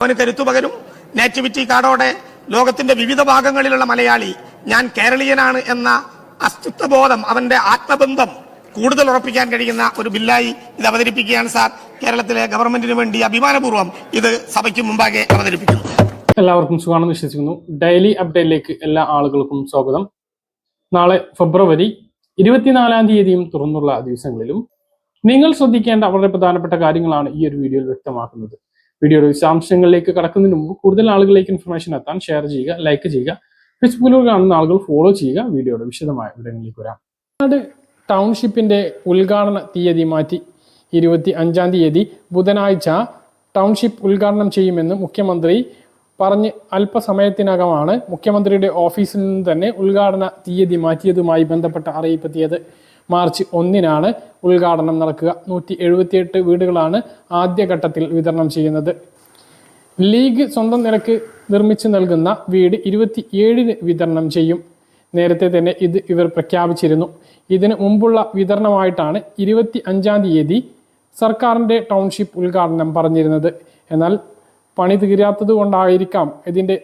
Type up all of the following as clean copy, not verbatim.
അവന് കരുത്തു പകരും. നേറ്റിവിറ്റി കാർഡോടെ ലോകത്തിന്റെ വിവിധ ഭാഗങ്ങളിലുള്ള മലയാളി ഞാൻ കേരളീയനാണ് എന്ന അസ്തിത്വബോധം, അവന്റെ ആത്മബന്ധം കൂടുതൽ ഉറപ്പിക്കാൻ കഴിയുന്ന ഒരു ബില്ലായി ഇത് അവതരിപ്പിക്കുകയാണ് സാർ. കേരളത്തിലെ ഗവൺമെന്റിന് വേണ്ടി അഭിമാനപൂർവ്വം ഇത് സഭയ്ക്ക് മുമ്പാകെ അവതരിപ്പിക്കുന്നു. എല്ലാവർക്കും സുഖമാണെന്ന് വിശ്വസിക്കുന്നു. ഡെയിലി അപ്ഡേറ്റിലേക്ക് എല്ലാ ആളുകൾക്കും സ്വാഗതം. നാളെ ഫെബ്രുവരി 24-ാം തീയതിയും തുറന്നുള്ള ദിവസങ്ങളിലും നിങ്ങൾ ശ്രദ്ധിക്കേണ്ട വളരെ പ്രധാനപ്പെട്ട കാര്യങ്ങളാണ് ഈ ഒരു വീഡിയോയിൽ വ്യക്തമാക്കുന്നത്. വീഡിയോയുടെ വിശദാംശങ്ങളിലേക്ക് കടക്കുന്നതിന് മുമ്പ് കൂടുതൽ ആളുകളിലേക്ക് ഇൻഫർമേഷൻ എത്താൻ ഷെയർ ചെയ്യുക, ലൈക്ക് ചെയ്യുക, ഫേസ്ബുക്കിലൂടെ കാണുന്ന ആളുകൾ ഫോളോ ചെയ്യുക. വീഡിയോയുടെ വിശദമായ വിവരങ്ങളിലേക്ക് വരാം. ടൗൺഷിപ്പിന്റെ ഉദ്ഘാടന തീയതി മാറ്റി 25-ാം തീയതി ബുധനാഴ്ച ടൗൺഷിപ്പ് ഉദ്ഘാടനം ചെയ്യുമെന്ന് മുഖ്യമന്ത്രി പറഞ്ഞ് അല്പസമയത്തിനകമാണ് മുഖ്യമന്ത്രിയുടെ ഓഫീസിൽ നിന്ന് തന്നെ ഉദ്ഘാടന തീയതി മാറ്റിയതുമായി ബന്ധപ്പെട്ട അറിയിപ്പ് എത്തിയത്. മാർച്ച് 1-നാണ് ഉദ്ഘാടനം നടക്കുക. 178 വീടുകളാണ് ആദ്യഘട്ടത്തിൽ വിതരണം ചെയ്യുന്നത്. ലീഗ് സ്വന്തം നിലക്ക് നിർമ്മിച്ചു നൽകുന്ന വീട് 27-ന് വിതരണം ചെയ്യും. നേരത്തെ തന്നെ ഇവർ പ്രഖ്യാപിച്ചിരുന്നു. ഇതിന് മുമ്പുള്ള വിതരണമായിട്ടാണ് 25-ാം തീയതി സർക്കാരിൻ്റെ ടൗൺഷിപ്പ് ഉദ്ഘാടനം പറഞ്ഞിരുന്നത്. എന്നാൽ പണി തീരാത്തത് കൊണ്ടായിരിക്കാം ഇതിൻ്റെ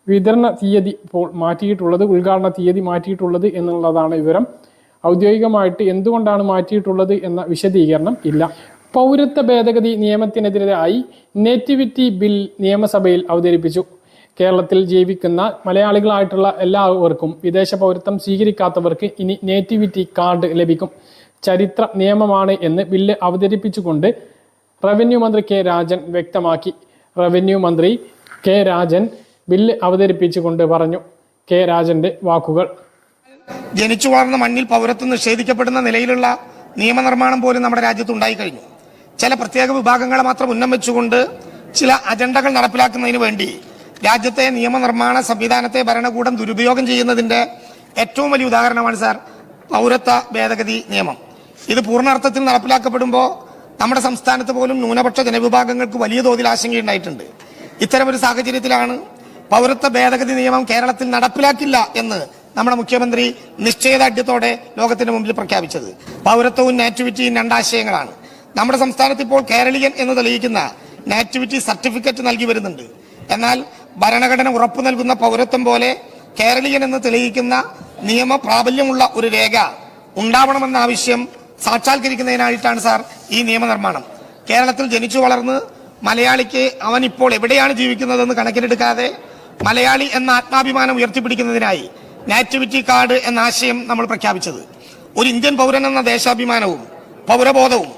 വിതരണ തീയതി ഇപ്പോൾ മാറ്റിയിട്ടുള്ളത്, ഉദ്ഘാടന തീയതി മാറ്റിയിട്ടുള്ളത് എന്നുള്ളതാണ് വിവരം. ഔദ്യോഗികമായിട്ട് എന്തുകൊണ്ടാണ് മാറ്റിയിട്ടുള്ളത് എന്ന വിശദീകരണം ഇല്ല. പൗരത്വ ഭേദഗതി നിയമത്തിനെതിരായി നേറ്റിവിറ്റി ബിൽ നിയമസഭയിൽ അവതരിപ്പിച്ചു. കേരളത്തിൽ ജീവിക്കുന്ന മലയാളികളായിട്ടുള്ള എല്ലാവർക്കും വിദേശ പൗരത്വം സ്വീകരിക്കാത്തവർക്ക് ഇനി നേറ്റിവിറ്റി കാർഡ് ലഭിക്കും. ചരിത്ര നിയമമാണ് എന്ന് ബില്ല് അവതരിപ്പിച്ചുകൊണ്ട് റവന്യൂ മന്ത്രി കെ രാജൻ വ്യക്തമാക്കി. റവന്യൂ മന്ത്രി കെ രാജൻ ബില്ല് അവതരിപ്പിച്ചുകൊണ്ട് പറഞ്ഞു. കെ രാജന്റെ വാക്കുകൾ: ജനിച്ചു വളർന്ന മണ്ണിൽ പൗരത്വം നിഷേധിക്കപ്പെടുന്ന നിലയിലുള്ള നിയമനിർമ്മാണം പോലും നമ്മുടെ രാജ്യത്ത് ഉണ്ടായി കഴിഞ്ഞു. ചില പ്രത്യേക വിഭാഗങ്ങളെ മാത്രം ഉന്നം വെച്ചുകൊണ്ട് ചില അജണ്ടകൾ നടപ്പിലാക്കുന്നതിന് വേണ്ടി രാജ്യത്തെ നിയമനിർമ്മാണ സംവിധാനത്തെ ഭരണകൂടം ദുരുപയോഗം ചെയ്യുന്നതിന്റെ ഏറ്റവും വലിയ ഉദാഹരണമാണ് സാർ പൗരത്വ ഭേദഗതി നിയമം. ഇത് പൂർണ്ണാർത്ഥത്തിൽ നടപ്പിലാക്കപ്പെടുമ്പോൾ നമ്മുടെ സംസ്ഥാനത്ത് പോലും ന്യൂനപക്ഷ ജനവിഭാഗങ്ങൾക്ക് വലിയ തോതിൽ ആശങ്കയുണ്ടായിട്ടുണ്ട്. ഇത്തരമൊരു സാഹചര്യത്തിലാണ് പൗരത്വ ഭേദഗതി നിയമം കേരളത്തിൽ നടപ്പിലാക്കില്ല എന്ന് നമ്മുടെ മുഖ്യമന്ത്രി നിശ്ചയദാർഢ്യത്തോടെ ലോകത്തിന് മുമ്പിൽ പ്രഖ്യാപിച്ചത്. പൗരത്വവും നാറ്റിവിറ്റിയും രണ്ടാശയങ്ങളാണ്. നമ്മുടെ സംസ്ഥാനത്ത് ഇപ്പോൾ കേരളീയൻ എന്ന് തെളിയിക്കുന്ന നാറ്റിവിറ്റി സർട്ടിഫിക്കറ്റ് നൽകി വരുന്നുണ്ട്. എന്നാൽ ഭരണഘടന ഉറപ്പു നൽകുന്ന പൗരത്വം പോലെ കേരളീയൻ എന്ന് തെളിയിക്കുന്ന നിയമ പ്രാബല്യമുള്ള ഒരു രേഖ ഉണ്ടാവണമെന്ന ആവശ്യം സാക്ഷാത്കരിക്കുന്നതിനായിട്ടാണ് സാർ ഈ നിയമനിർമ്മാണം. കേരളത്തിൽ ജനിച്ചു വളർന്ന് മലയാളിക്ക് അവൻ ഇപ്പോൾ എവിടെയാണ് ജീവിക്കുന്നതെന്ന് കണക്കിലെടുക്കാതെ മലയാളി എന്ന ആത്മാഭിമാനം ഉയർത്തിപ്പിടിക്കുന്നതിനായി നാറ്റിവിറ്റി കാർഡ് എന്ന ആശയം നമ്മൾ പ്രഖ്യാപിച്ചത്. ഒരു ഇന്ത്യൻ പൗരൻ എന്ന ദേശാഭിമാനവും പൗരബോധവും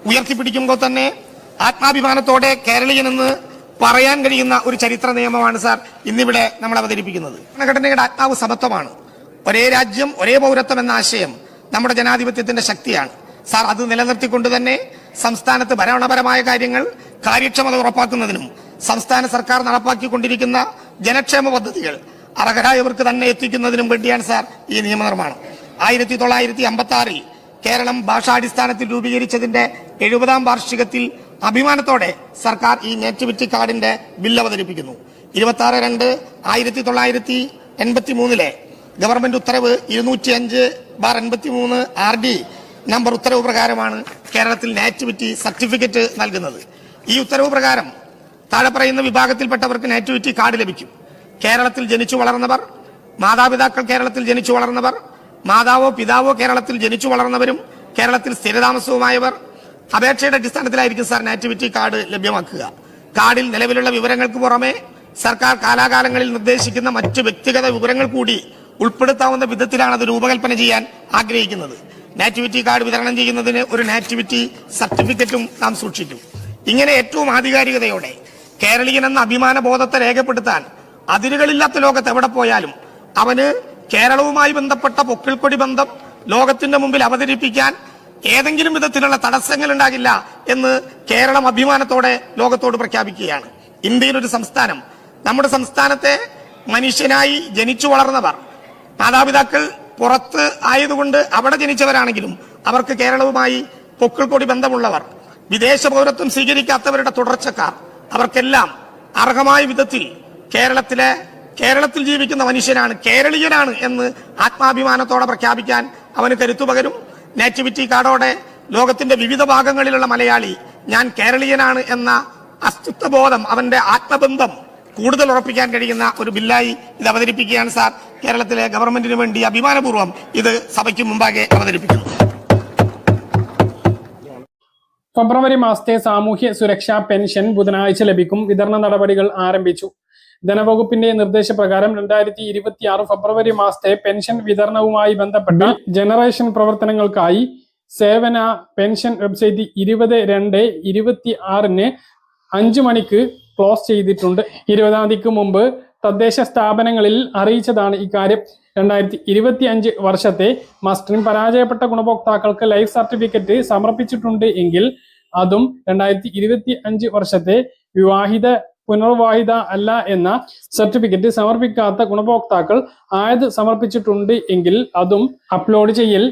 ഉയർത്തിപ്പിടിക്കുമ്പോൾ തന്നെ ആത്മാഭിമാനത്തോടെ കേരളീയൻ എന്ന് പറയാൻ കഴിയുന്ന ഒരു ചരിത്ര നിയമമാണ് സാർ ഇന്നിവിടെ നമ്മൾ അവതരിപ്പിക്കുന്നത്. ഭരണഘടനയുടെ ആത്മാവ് സമത്വമാണ്. ഒരേ രാജ്യം ഒരേ പൗരത്വം എന്ന ആശയം നമ്മുടെ ജനാധിപത്യത്തിന്റെ ശക്തിയാണ് സാർ. അത് നിലനിർത്തിക്കൊണ്ട് തന്നെ സംസ്ഥാനത്ത് ഭരണപരമായ കാര്യങ്ങൾ കാര്യക്ഷമത ഉറപ്പാക്കുന്നതിനും സംസ്ഥാന സർക്കാർ നടപ്പാക്കിക്കൊണ്ടിരിക്കുന്ന ജനക്ഷേമ പദ്ധതികൾ അർഹരായവർക്ക് തന്നെ എത്തിക്കുന്നതിനും വേണ്ടിയാണ് സാർ ഈ നിയമനിർമ്മാണം. 1956-ൽ കേരളം ഭാഷാടിസ്ഥാനത്തിൽ രൂപീകരിച്ചതിന്റെ 70-ാം വാർഷികത്തിൽ അഭിമാനത്തോടെ സർക്കാർ ഈ നേറ്റിവിറ്റി കാർഡിന്റെ ബില്ല് അവതരിപ്പിക്കുന്നു. 26/2/1983 ഗവൺമെന്റ് ഉത്തരവ് 205/83 RD നമ്പർ ഉത്തരവ് പ്രകാരമാണ് കേരളത്തിൽ നാറ്റിവിറ്റി സർട്ടിഫിക്കറ്റ് നൽകുന്നത്. ഈ ഉത്തരവ് പ്രകാരം താഴെ പറയുന്ന വിഭാഗത്തിൽപ്പെട്ടവർക്ക് നാറ്റിവിറ്റി കാർഡ് ലഭിക്കും. കേരളത്തിൽ ജനിച്ചു വളർന്നവർ, മാതാപിതാക്കൾ കേരളത്തിൽ ജനിച്ചു വളർന്നവർ, മാതാവോ പിതാവോ കേരളത്തിൽ ജനിച്ചു വളർന്നവരും കേരളത്തിൽ സ്ഥിരതാമസവുമായവർ അപേക്ഷയുടെ അടിസ്ഥാനത്തിലായിരിക്കും സാർ നാറ്റിവിറ്റി കാർഡ് ലഭ്യമാക്കുക. കാർഡിൽ നിലവിലുള്ള വിവരങ്ങൾക്ക് പുറമെ സർക്കാർ കാലാകാലങ്ങളിൽ നിർദ്ദേശിക്കുന്ന മറ്റ് വ്യക്തിഗത വിവരങ്ങൾ കൂടി ഉൾപ്പെടുത്താവുന്ന വിധത്തിലാണ് അത് രൂപകൽപ്പന ചെയ്യാൻ ആഗ്രഹിക്കുന്നത്. നാറ്റിവിറ്റി കാർഡ് വിതരണം ചെയ്യുന്നതിന് ഒരു നാറ്റിവിറ്റി സർട്ടിഫിക്കറ്റും നാം സൂക്ഷിക്കും. ഇങ്ങനെ ഏറ്റവും ആധികാരികതയോടെ കേരളീയൻ എന്ന അഭിമാന ബോധത്തെ രേഖപ്പെടുത്താൻ അതിരുകളില്ലാത്ത ലോകത്ത് എവിടെ പോയാലും അവന് കേരളവുമായി ബന്ധപ്പെട്ട പൊക്കിൾക്കൊടി ബന്ധം ലോകത്തിന്റെ മുമ്പിൽ അവതരിപ്പിക്കാൻ ഏതെങ്കിലും വിധത്തിലുള്ള തടസ്സങ്ങൾ ഉണ്ടാകില്ല എന്ന് കേരളം അഭിമാനത്തോടെ ലോകത്തോട് പ്രഖ്യാപിക്കുകയാണ്. ഇന്ത്യയിൽ ഒരു സംസ്ഥാനം, നമ്മുടെ സംസ്ഥാനത്തെ മനുഷ്യനായി ജനിച്ചു വളർന്നവർ, മാതാപിതാക്കൾ പുറത്ത് ആയതുകൊണ്ട് അവിടെ ജനിച്ചവരാണെങ്കിലും അവർക്ക് കേരളവുമായി പൊക്കിൾക്കൊടി ബന്ധമുള്ളവർ, വിദേശ പൗരത്വം സ്വീകരിക്കാത്തവരുടെ തുടർച്ചക്കാർ, അവർക്കെല്ലാം അർഹമായ വിധത്തിൽ കേരളത്തിൽ ജീവിക്കുന്ന മനുഷ്യനാണ്, കേരളീയനാണ് എന്ന് ആത്മാഭിമാനത്തോടെ പ്രഖ്യാപിക്കാൻ അവന് കരുത്തു പകരും. നേറ്റിവിറ്റി കാർഡോടെ ലോകത്തിന്റെ വിവിധ ഭാഗങ്ങളിലുള്ള മലയാളി ഞാൻ കേരളീയനാണ് എന്ന അസ്തിത്വബോധം, അവന്റെ ആത്മബന്ധം കൂടുതൽ ഉറപ്പിക്കാൻ കഴിയുന്ന ഒരു ബില്ലായി ഇത് അവതരിപ്പിക്കുകയാണ് സാർ. കേരളത്തിലെ ഗവൺമെന്റിന് വേണ്ടി അഭിമാനപൂർവ്വം ഇത് സഭയ്ക്ക് മുമ്പാകെ അവതരിപ്പിക്കുന്നു. ഫെബ്രുവരി മാസത്തെ സാമൂഹ്യ സുരക്ഷാ പെൻഷൻ ബുധനാഴ്ച ലഭിക്കും. വിതരണ നടപടികൾ ആരംഭിച്ചു. ധനവകുപ്പിന്റെ നിർദ്ദേശപ്രകാരം 2026 ഫെബ്രുവരി മാസത്തെ പെൻഷൻ വിതരണവുമായി ബന്ധപ്പെട്ട ജനറേഷൻ പ്രവർത്തനങ്ങൾക്കായി സേവന പെൻഷൻ വെബ്സൈറ്റ് 20/2/26 5 മണിക്ക് ക്ലോസ് ചെയ്തിട്ടുണ്ട്. 20-ാം തീയതിക്ക് മുമ്പ് തദ്ദേശ സ്ഥാപനങ്ങളിൽ അറിയിച്ചതാണ് ഇക്കാര്യം. 2025 വർഷത്തെ മസ്റ്ററിംഗ് പരാജയപ്പെട്ട ഗുണഭോക്താക്കൾക്ക് ലൈഫ് സർട്ടിഫിക്കറ്റ് സമർപ്പിച്ചിട്ടുണ്ട് എങ്കിൽ അതും 2025 വർഷത്തെ വിവാഹിത പുനർവിവാഹിത അല്ല എന്ന സർട്ടിഫിക്കറ്റ് സമർപ്പിക്കാത്ത ഗുണഭോക്താക്കൾ ആയത് സമർപ്പിച്ചിട്ടുണ്ട് എങ്കിൽ അതും അപ്ലോഡ് ചെയ്യൽ,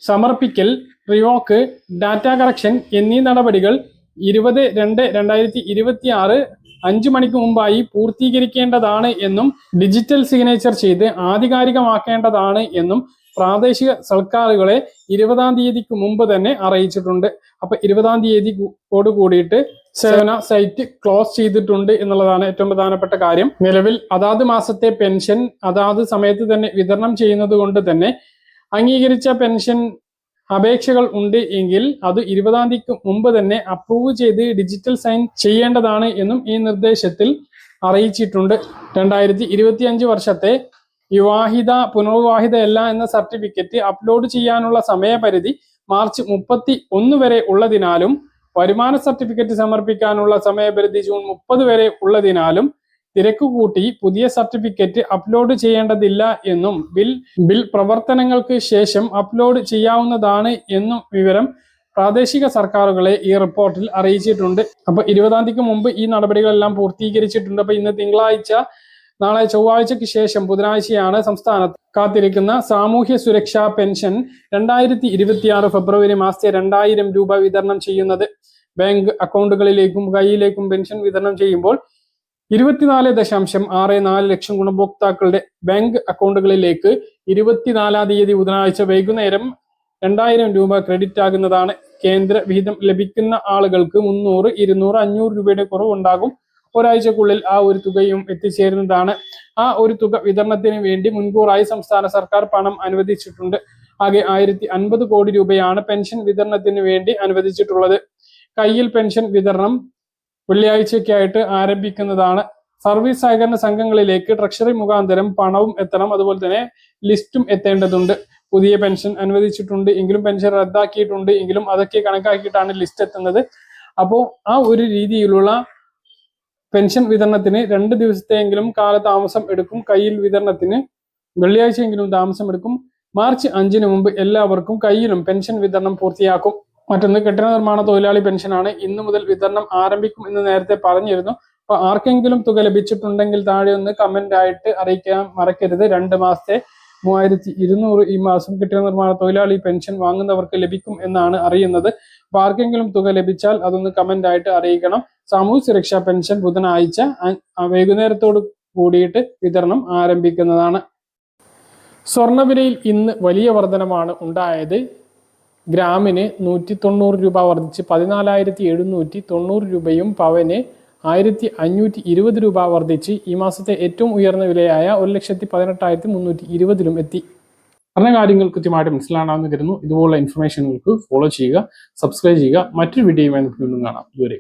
സമർപ്പിക്കൽ, റിവോക്ക്, ഡാറ്റ കറക്ഷൻ എന്നീ നടപടികൾ 20/2/2026 5 മണിക്ക് മുമ്പായി പൂർത്തീകരിക്കേണ്ടതാണ് എന്നും ഡിജിറ്റൽ സിഗ്നേച്ചർ ചെയ്ത് ആധികാരികമാക്കേണ്ടതാണ് എന്നും പ്രാദേശിക സർക്കാരുകളെ 20-ാം തീയതിക്ക് മുമ്പ് തന്നെ അറിയിച്ചിട്ടുണ്ട്. അപ്പൊ 20-ാം തീയതിയോട് കൂടിയിട്ട് സേവന സൈറ്റ് ക്ലോസ് ചെയ്തിട്ടുണ്ട് എന്നുള്ളതാണ് ഏറ്റവും പ്രധാനപ്പെട്ട കാര്യം. നിലവിൽ അതാത് മാസത്തെ പെൻഷൻ അതാത് സമയത്ത് തന്നെ വിതരണം ചെയ്യുന്നത് കൊണ്ട് തന്നെ അംഗീകരിച്ച പെൻഷൻ അപേക്ഷകൾ ഉണ്ട് എങ്കിൽ അത് 20-ാം തീയതിക്ക് മുമ്പ് തന്നെ അപ്രൂവ് ചെയ്ത് ഡിജിറ്റൽ സൈൻ ചെയ്യേണ്ടതാണ് എന്നും ഈ നിർദ്ദേശത്തിൽ അറിയിച്ചിട്ടുണ്ട്. 2025 വർഷത്തെ വിവാഹിത പുനർവിവാഹിത അല്ല എന്ന സർട്ടിഫിക്കറ്റ് അപ്ലോഡ് ചെയ്യാനുള്ള സമയപരിധി മാർച്ച് 31 വരെ ഉള്ളതിനാലും വരുമാന സർട്ടിഫിക്കറ്റ് സമർപ്പിക്കാനുള്ള സമയപരിധി ജൂൺ 30 വരെ ഉള്ളതിനാലും തിരക്ക് കൂട്ടി പുതിയ സർട്ടിഫിക്കറ്റ് അപ്ലോഡ് ചെയ്യേണ്ടതില്ല എന്നും ബിൽ പ്രവർത്തനങ്ങൾക്ക് ശേഷം അപ്ലോഡ് ചെയ്യാവുന്നതാണ് എന്നും വിവരം പ്രാദേശിക സർക്കാരുകളെ ഈ റിപ്പോർട്ടിൽ അറിയിച്ചിട്ടുണ്ട്. അപ്പൊ 20-ാം തീയതിക്ക് മുമ്പ് ഈ നടപടികളെല്ലാം പൂർത്തീകരിച്ചിട്ടുണ്ട്. അപ്പൊ ഇന്ന് തിങ്കളാഴ്ച, നാളെ ചൊവ്വാഴ്ചയ്ക്ക് ശേഷം ബുധനാഴ്ചയാണ് സംസ്ഥാനത്ത് കാത്തിരിക്കുന്ന സാമൂഹ്യ സുരക്ഷാ പെൻഷൻ 2026 ഫെബ്രുവരി മാസത്തെ 2000 രൂപ വിതരണം ചെയ്യുന്നത്. ബാങ്ക് അക്കൗണ്ടുകളിലേക്കും കൈയിലേക്കും പെൻഷൻ വിതരണം ചെയ്യുമ്പോൾ 24.64 ലക്ഷം ഗുണഭോക്താക്കളുടെ ബാങ്ക് അക്കൗണ്ടുകളിലേക്ക് 24-ാം തീയതി ബുധനാഴ്ച വൈകുന്നേരം 2000 രൂപ ക്രെഡിറ്റ് ആകുന്നതാണ്. കേന്ദ്ര വിഹിതം ലഭിക്കുന്ന ആളുകൾക്ക് 300, 200, 500 രൂപയുടെ കുറവുണ്ടാകും. ഒരാഴ്ചക്കുള്ളിൽ ആ ഒരു തുകയും എത്തിച്ചേരുന്നതാണ്. ആ ഒരു തുക വിതരണത്തിന് വേണ്ടി മുൻകൂറായി സംസ്ഥാന സർക്കാർ പണം അനുവദിച്ചിട്ടുണ്ട്. ആകെ 1050 കോടി രൂപയാണ് പെൻഷൻ വിതരണത്തിന് വേണ്ടി അനുവദിച്ചിട്ടുള്ളത്. കയ്യിൽ പെൻഷൻ വിതരണം വെള്ളിയാഴ്ചയ്ക്കായിട്ട് ആരംഭിക്കുന്നതാണ്. സർവീസ് സഹകരണ സംഘങ്ങളിലേക്ക് ട്രഷറി മുഖാന്തരം പണവും എത്തണം. അതുപോലെ തന്നെ ലിസ്റ്റും എത്തേണ്ടതുണ്ട്. പുതിയ പെൻഷൻ അനുവദിച്ചിട്ടുണ്ട് എങ്കിലും പെൻഷൻ റദ്ദാക്കിയിട്ടുണ്ട് എങ്കിലും അതൊക്കെ കണക്കാക്കിയിട്ടാണ് ലിസ്റ്റ് എത്തുന്നത്. അപ്പോൾ ആ ഒരു രീതിയിലുള്ള പെൻഷൻ വിതരണത്തിന് 2 ദിവസത്തെയെങ്കിലും കാലതാമസം എടുക്കും. കയ്യിൽ വിതരണത്തിന് വെള്ളിയാഴ്ചയെങ്കിലും താമസം എടുക്കും. മാർച്ച് 5-ന് മുമ്പ് എല്ലാവർക്കും കയ്യിലും പെൻഷൻ വിതരണം പൂർത്തിയാക്കും. മറ്റൊന്ന് കെട്ടിട നിർമ്മാണ തൊഴിലാളി പെൻഷനാണ്. ഇന്നു മുതൽ വിതരണം ആരംഭിക്കും എന്ന് നേരത്തെ പറഞ്ഞിരുന്നു. അപ്പൊ ആർക്കെങ്കിലും തുക ലഭിച്ചിട്ടുണ്ടെങ്കിൽ താഴെ ഒന്ന് കമന്റ് ആയിട്ട് അറിയിക്കാൻ മറക്കരുത്. 2 മാസത്തെ 3200 ഈ മാസം കെട്ടിട നിർമ്മാണ തൊഴിലാളി പെൻഷൻ വാങ്ങുന്നവർക്ക് ലഭിക്കും എന്നാണ് അറിയുന്നത്. അപ്പൊ ആർക്കെങ്കിലും തുക ലഭിച്ചാൽ അതൊന്ന് കമന്റ് ആയിട്ട് അറിയിക്കണം. സാമൂഹ്യ സുരക്ഷാ പെൻഷൻ ബുധനാഴ്ച വൈകുന്നേരത്തോട് കൂടിയിട്ട് വിതരണം ആരംഭിക്കുന്നതാണ്. സ്വർണ്ണവിലയിൽ ഇന്ന് വലിയ വർധനമാണ് ഉണ്ടായത്. ഗ്രാമിന് 190 രൂപ വർദ്ധിച്ച് 14,790 രൂപയും പവന് 1,520 രൂപ വർദ്ധിച്ച് ഈ മാസത്തെ ഏറ്റവും ഉയർന്ന വിലയായ 1,18,320 എത്തി. പറഞ്ഞ കാര്യങ്ങൾ കൃത്യമായിട്ട് മനസ്സിലാണെന്ന് കരുതുന്നു. ഇതുപോലുള്ള ഇൻഫർമേഷനുകൾക്ക് ഫോളോ ചെയ്യുക, സബ്സ്ക്രൈബ് ചെയ്യുക. മറ്റൊരു വീഡിയോയുമായി നമുക്ക് വീണ്ടും കാണാം. ഇതുവരെ